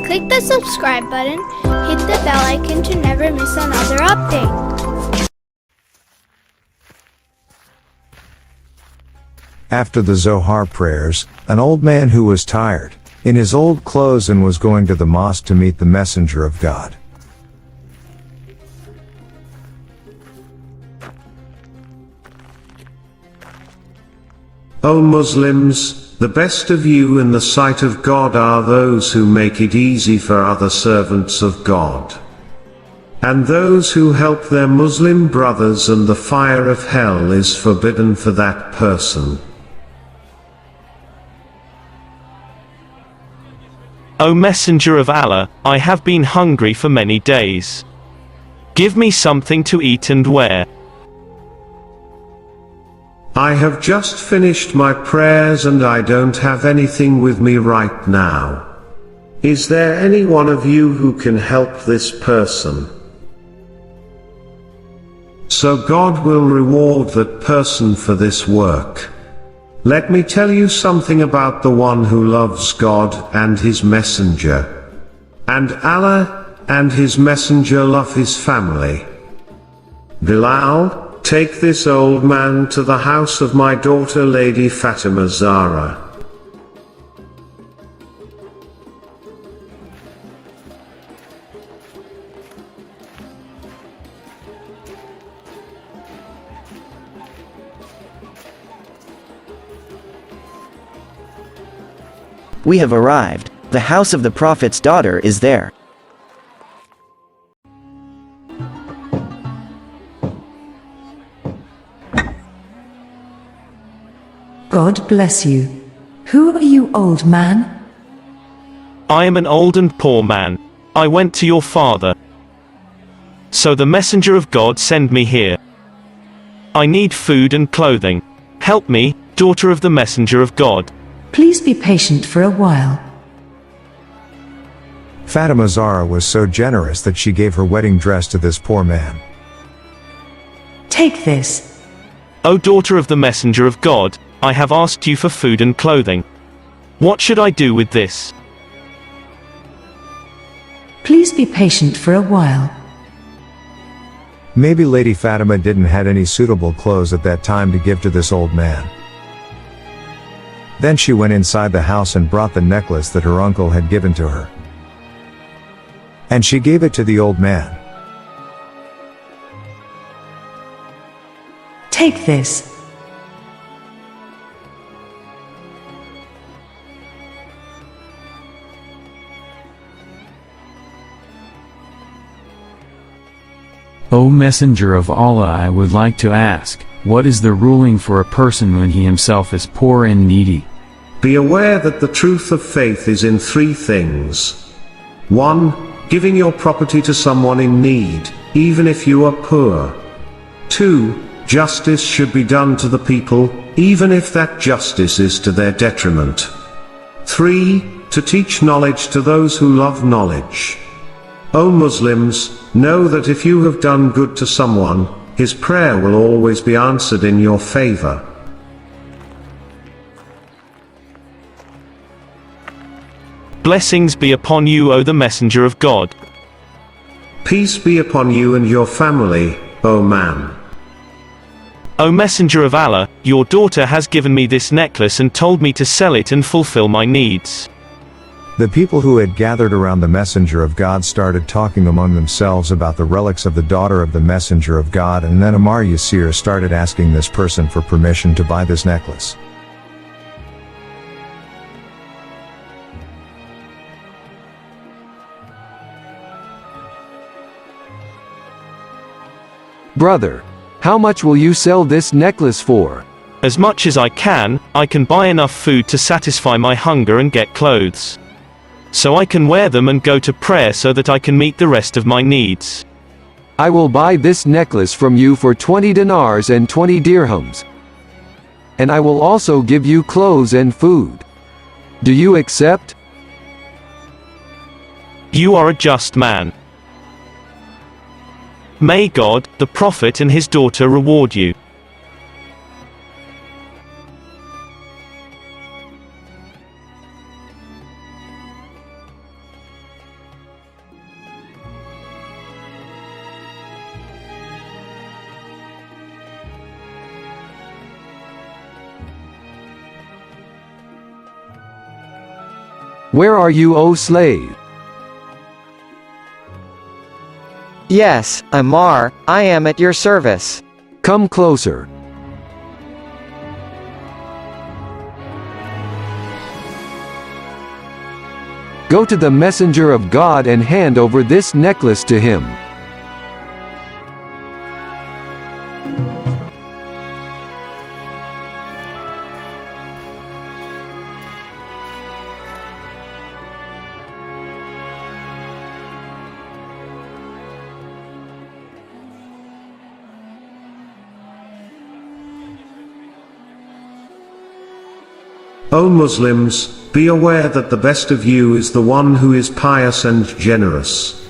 Click the subscribe button, hit the bell icon to never miss another update. After the Zohar prayers, an old man who was tired, in his old clothes and was going to the mosque to meet the Messenger of God. O Muslims, the best of you in the sight of God are those who make it easy for other servants of God, and those who help their Muslim brothers, and the fire of hell is forbidden for that person. O Messenger of Allah, I have been hungry for many days. Give me something to eat and wear. I have just finished my prayers and I don't have anything with me right now. Is there any one of you who can help this person? So God will reward that person for this work. Let me tell you something about the one who loves God and His Messenger. And Allah and His Messenger love His family. Bilal, take this old man to the house of my daughter Lady Fatima Zahra. We have arrived. The house of the Prophet's daughter is there. God bless you. Who are you, old man? I am an old and poor man. I went to your father. So the Messenger of God sent me here. I need food and clothing. Help me, daughter of the Messenger of God. Please be patient for a while. Fatima Zahra was so generous that she gave her wedding dress to this poor man. Take this. O daughter of the Messenger of God, I have asked you for food and clothing. What should I do with this? Please be patient for a while. Maybe Lady Fatima didn't have any suitable clothes at that time to give to this old man. Then she went inside the house and brought the necklace that her uncle had given to her. And she gave it to the old man. Take this. O Messenger of Allah, I would like to ask, what is the ruling for a person when he himself is poor and needy? Be aware that the truth of faith is in three things. 1. Giving your property to someone in need, even if you are poor. 2. Justice should be done to the people, even if that justice is to their detriment. 3. To teach knowledge to those who love knowledge. O Muslims, know that if you have done good to someone, his prayer will always be answered in your favor. Blessings be upon you, O the Messenger of God. Peace be upon you and your family, O man. O Messenger of Allah, your daughter has given me this necklace and told me to sell it and fulfill my needs. The people who had gathered around the Messenger of God started talking among themselves about the relics of the daughter of the Messenger of God, and then Ammar Yasir started asking this person for permission to buy this necklace. Brother, how much will you sell this necklace for? As much as I can buy enough food to satisfy my hunger and get clothes. So I can wear them and go to prayer so that I can meet the rest of my needs. I will buy this necklace from you for 20 dinars and 20 dirhams. And I will also give you clothes and food. Do you accept? You are a just man. May God, the Prophet and his daughter reward you. Where are you, O slave? Yes, Ammar, I am at your service. Come closer. Go to the messenger of God and hand over this necklace to him. O Muslims, be aware that the best of you is the one who is pious and generous.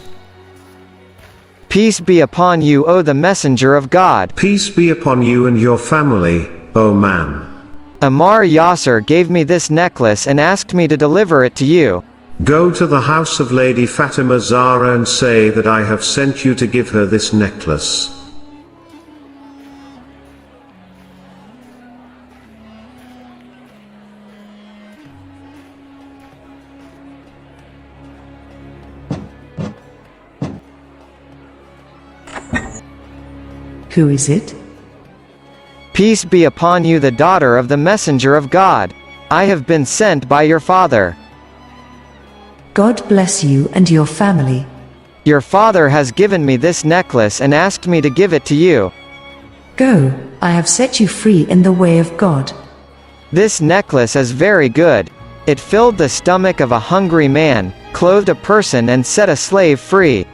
Peace be upon you, O the Messenger of God. Peace be upon you and your family, O man. Ammar Yasser gave me this necklace and asked me to deliver it to you. Go to the house of Lady Fatima Zahra and say that I have sent you to give her this necklace. Who is it? Peace be upon you, the daughter of the Messenger of God. I have been sent by your father. God bless you and your family. Your father has given me this necklace and asked me to give it to you. Go, I have set you free in the way of God. This necklace is very good. It filled the stomach of a hungry man, clothed a person and set a slave free.